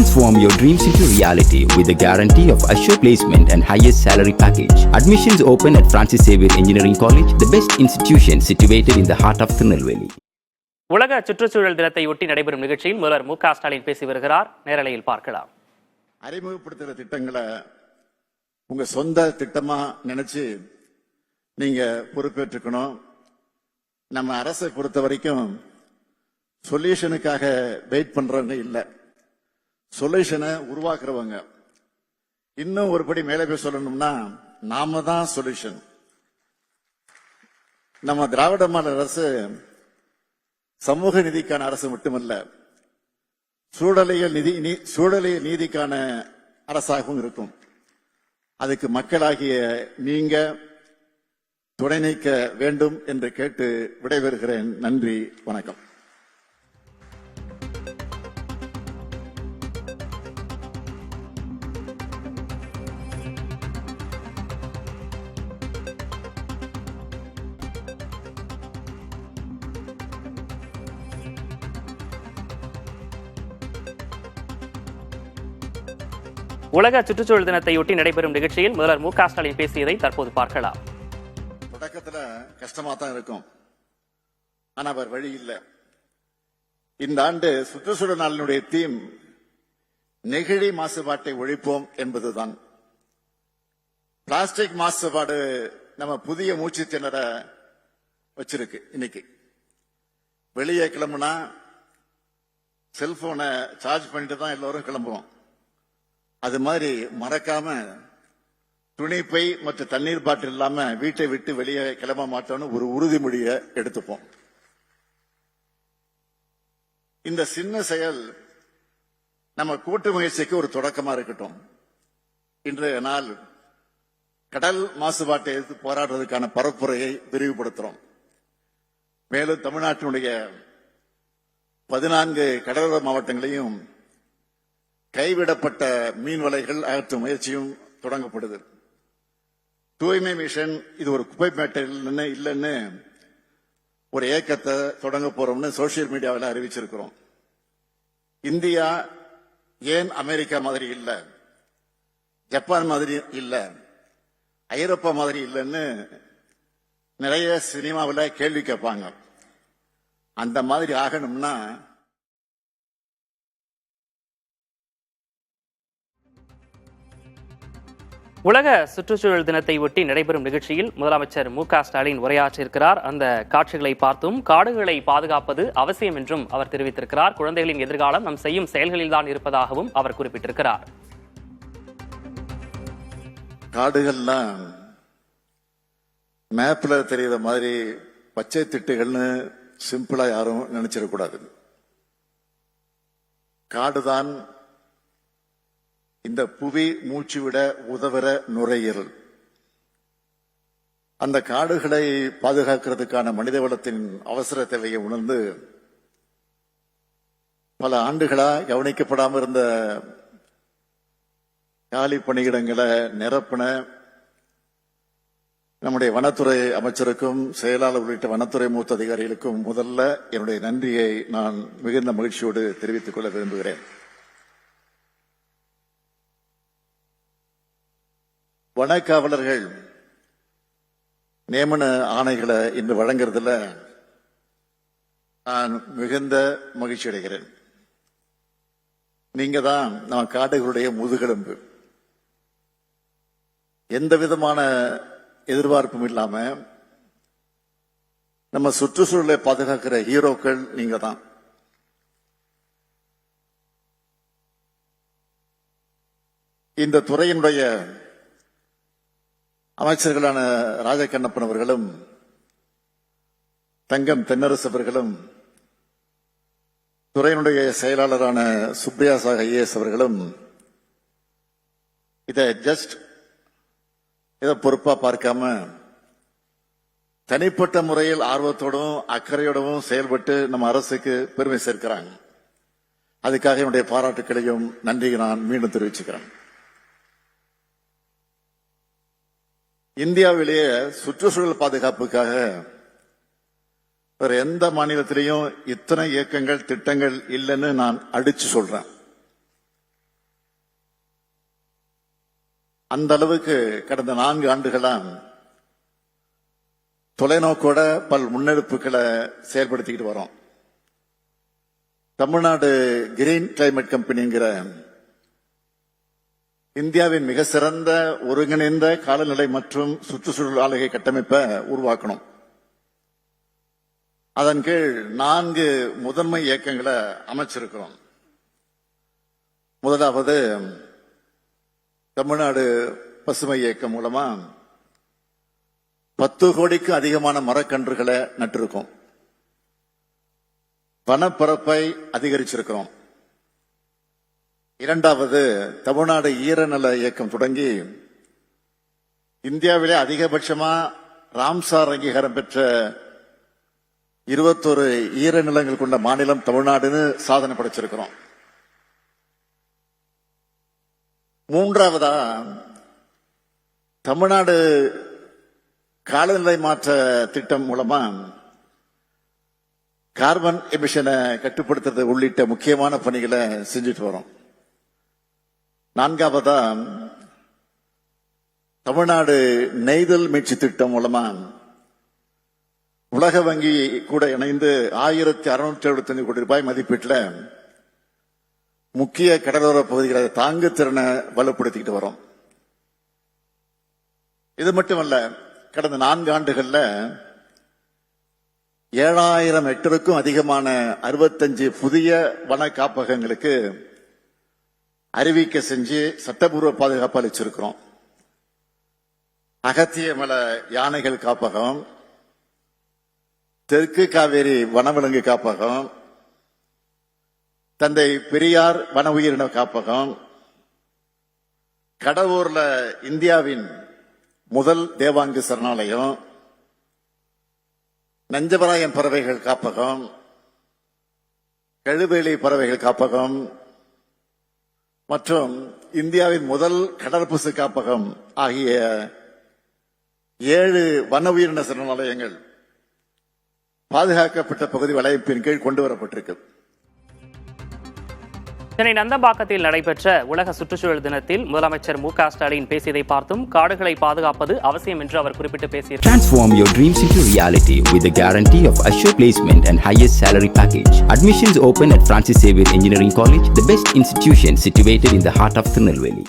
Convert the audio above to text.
Transform your dreams into reality with the guarantee of assured placement and highest salary package. Admissions open at Francis Xavier Engineering College, the best institution situated in the heart of Tirunelveli. உலக சுற்றுச்சூழல் தினத்தை ஒட்டி நடைபெறும் நிகழ்ச்சியில் முதல்வர் மு க ஸ்டாலின் பேசி வருகிறார். நேரலையில் பார்க்கலாம். அறிமுகப்படுத்துகிற திட்டங்களை உங்க சொந்த திட்டமா நினைச்சு நீங்க பொறுப்பேற்றுக்கணும். நம்ம அரசை பொறுத்த வரைக்கும் சொல்யூஷனுக்காக வெயிட் பண்றவங்க இல்ல, சொல்யூஷனை உருவாக்குறவங்க. இன்னும் ஒருபடி மேலே போய் சொல்லணும்னா நாம தான் சொல்யூஷன். நம்ம திராவிட மாடல் அரசு சமூக நீதிக்கான அரசு மட்டுமல்ல, சூழலியல் நீதிக்கான அரசாகவும் இருக்கும். அதுக்கு மக்களாகிய நீங்க துணை நீக்க வேண்டும் என்று கேட்டு விடைபெறுகிறேன். நன்றி, வணக்கம். உலக சுற்றுச்சூழல் தினத்தையொட்டி நடைபெறும் நிகழ்ச்சியில் முதல்வர் மு க ஸ்டாலின் பேசியதை தற்போது பார்க்கலாம். தொடக்கத்துல கஷ்டமா தான் இருக்கும், ஆனா அவர் வழி இல்லை. இந்த ஆண்டு சுற்றுச்சூழல் நாளினுடைய தீம் நெகிழி மாசுபாட்டை ஒழிப்போம் என்பதுதான். பிளாஸ்டிக் மாசுபாடு நம்ம புதிய மூச்சு திணற வச்சிருக்கு. இன்னைக்கு வெளியே கிளம்புனா செல்போனை சார்ஜ் பண்ணிட்டு தான் எல்லாரும் கிளம்புவோம். அது மாதிரி மறக்காம துணிப்பை மற்றும் தண்ணீர் பாட்டில் இல்லாம வீட்டை விட்டு வெளியே கிளம்ப மாட்டோம்னு ஒரு உறுதிமொழியை எடுத்துப்போம். இந்த சின்ன செயல் நம்ம கூட்டு முயற்சிக்கு ஒரு தொடக்கமா இருக்கட்டும். இன்றைய நாள் கடல் மாசுபாட்டை எதிர்த்து போராடுறதுக்கான பரப்புரையை விரிவுபடுத்துறோம். மேலும் தமிழ்நாட்டினுடைய 14 கடலோர மாவட்டங்களையும் கைவிடப்பட்ட மீன் வலைகள் அகற்றும் முயற்சியும் தொடங்கப்படுது. தூய்மை மிஷன் இது ஒரு குப்பை மேட்டை இல்லைன்னு ஒரு இயக்கத்தை தொடங்க போறோம்னு சோசியல் மீடியாவில் அறிவிச்சிருக்கிறோம். இந்தியா ஏன் அமெரிக்கா மாதிரி இல்ல, ஜப்பான் மாதிரி இல்ல, ஐரோப்பா மாதிரி இல்லைன்னு நிறைய சினிமாவில் கேள்வி கேட்பாங்க. அந்த மாதிரி ஆகணும்னா உலக சுற்றுச்சூழல் தினத்தை ஒட்டி நடைபெறும் நிகழ்ச்சியில் முதலமைச்சர் மு க ஸ்டாலின் உரையாற்றியிருக்கிறார். அந்த காட்சிகளை பார்த்தும் காடுகளை பாதுகாப்பது அவசியம் என்றும் அவர் தெரிவித்திருக்கிறார். குழந்தைகளின் எதிர்காலம் நம் செய்யும் செயல்களில்தான் இருப்பதாகவும் அவர் குறிப்பிட்டிருக்கிறார். காடுகள்லாம் மேப்ல தெரிகிற மாதிரி பச்சை திட்டுகள்னு சிம்பிளா யாரும் நினைச்சிடக்கூடாது. காடுதான் இந்த புவி மூச்சு விட உதவுற நுரையீரல். அந்த காடுகளை பாதுகாக்கிறதுக்கான மனித வளத்தின் அவசர தேவையை உணர்ந்து பல ஆண்டுகளா கவனிக்கப்படாமல் இருந்த காலி பணியிடங்களை நிரப்பின நம்முடைய வனத்துறை அமைச்சருக்கும் செயலாளர் உள்ளிட்ட வனத்துறை மூத்த அதிகாரிகளுக்கும் முதல்ல என்னுடைய நன்றியை நான் மிகுந்த மகிழ்ச்சியோடு தெரிவித்துக் கொள்ள விரும்புகிறேன். வனக்காவலர்கள் நியமன ஆணைகளை இன்று வழங்குறதுல நான் மிகுந்த மகிழ்ச்சி அடைகிறேன். நீங்க தான் நம்ம காடுகளுடைய முதுகெலும்பு. எந்த விதமான எதிர்பார்ப்பும் இல்லாம நம்ம சுற்றுச்சூழலை பாதுகாக்கிற ஹீரோக்கள் நீங்க தான். இந்த துறையினுடைய அமைச்சர்களான ராஜகண்ணப்பன் அவர்களும் தங்கம் தென்னரசு அவர்களும் துறையினுடைய செயலாளரான சுப்ரியா சாக் ஐஏஎஸ் அவர்களும் இதை இதை பொறுப்பா பார்க்காம தனிப்பட்ட முறையில் ஆர்வத்தோடும் அக்கறையோடவும் செயல்பட்டு நம்ம அரசுக்கு பெருமை சேர்க்கிறாங்க. அதுக்காக என்னுடைய பாராட்டுக்களையும் நன்றியை நான் மீண்டும் தெரிவிச்சுக்கிறேன். இந்தியாவிலேயே சுற்றுச்சூழல் பாதுகாப்புக்காக வேற எந்த மாநிலத்திலையும் இத்தனை இயக்கங்கள் திட்டங்கள் இல்லைன்னு நான் அடிச்சு சொல்றேன். அந்த அளவுக்கு கடந்த 4 ஆண்டுகளா தொலைநோக்கோட பல் முன்னெடுப்புகளை செயல்படுத்திக்கிட்டு வரோம். தமிழ்நாடு கிரீன் கிளைமேட் கம்பெனிங்கிற இந்தியாவின் மிக சிறந்த ஒருங்கிணைந்த காலநிலை மற்றும் சுற்றுச்சூழல் ஆளுகை கட்டமைப்பை உருவாக்கணும். அதன் கீழ் 4 முதன்மை இயக்கங்களை அமைச்சிருக்கிறோம். முதலாவது தமிழ்நாடு பசுமை இயக்கம் மூலமா 10 கோடிக்கு அதிகமான மரக்கன்றுகளை நட்டிருக்கோம். வனப்பரப்பை அதிகரிச்சிருக்கிறோம். இரண்டாவது தமிழ்நாடு ஈரநில இயக்கம் தொடங்கி இந்தியாவிலே அதிகபட்சமா ராம்சார் அங்கீகாரம் பெற்ற 21 ஈரநிலங்கள் கொண்ட மாநிலம் தமிழ்நாடுன்னு சாதனை படைச்சிருக்கிறோம். மூன்றாவதா தமிழ்நாடு காலநிலை மாற்ற திட்டம் மூலமா கார்பன் எமிஷனை கட்டுப்படுத்துறது உள்ளிட்ட முக்கியமான பணிகளை செஞ்சுட்டு வரோம். நான்காவதா தமிழ்நாடு நெய்தல் மீட்சி திட்டம் மூலமா உலக வங்கி கூட இணைந்து 1675 கோடி ரூபாய் மதிப்பீட்டில் முக்கிய கடலோர பகுதிகளை தாங்கு திறனை வலுப்படுத்திக்கிட்டு வரோம். இது மட்டுமல்ல, கடந்த 4 ஆண்டுகள்ல 7000 ஹெக்டருக்கும் அதிகமான 65 புதிய வன காப்பகங்களுக்கு அறிவிக்கை செஞ்சு சட்டப்பூர்வ பாதுகாப்பு அளிச்சிருக்கிறோம். அகத்தியமலை யானைகள் காப்பகம், தெற்கு காவேரி வனவிலங்கு காப்பகம், தந்தை பெரியார் வன உயிரின காப்பகம், கடவுர்ல இந்தியாவின் முதல் தேவாங்கு சரணாலயம், நஞ்சபராயன் பறவைகள் காப்பகம், கழுவேலி பறவைகள் காப்பகம் மற்றும் இந்தியாவின் முதல் கடற்பசு காப்பகம் ஆகிய 7 வன உயிரின சரணாலயங்கள் பாதுகாக்கப்பட்ட பகுதி வளையப்பின் கீழ் கொண்டு வரப்பட்டிருக்கு. சென்னை நந்தம்பாக்கத்தில் நடைபெற்ற உலக சுற்றுச்சூழல் தினத்தில் முதலமைச்சர் மு.க.ஸ்டாலின் பேசியதை பார்த்தும் காடுகளை பாதுகாப்பது அவசியம் என்று அவர் குறிப்பிட்டு பேசினார். Transform your dreams into reality with the guarantee of assured placement and highest salary package. Admissions open at Francis Xavier Engineering College, the best institution situated in the heart of Tirunelveli.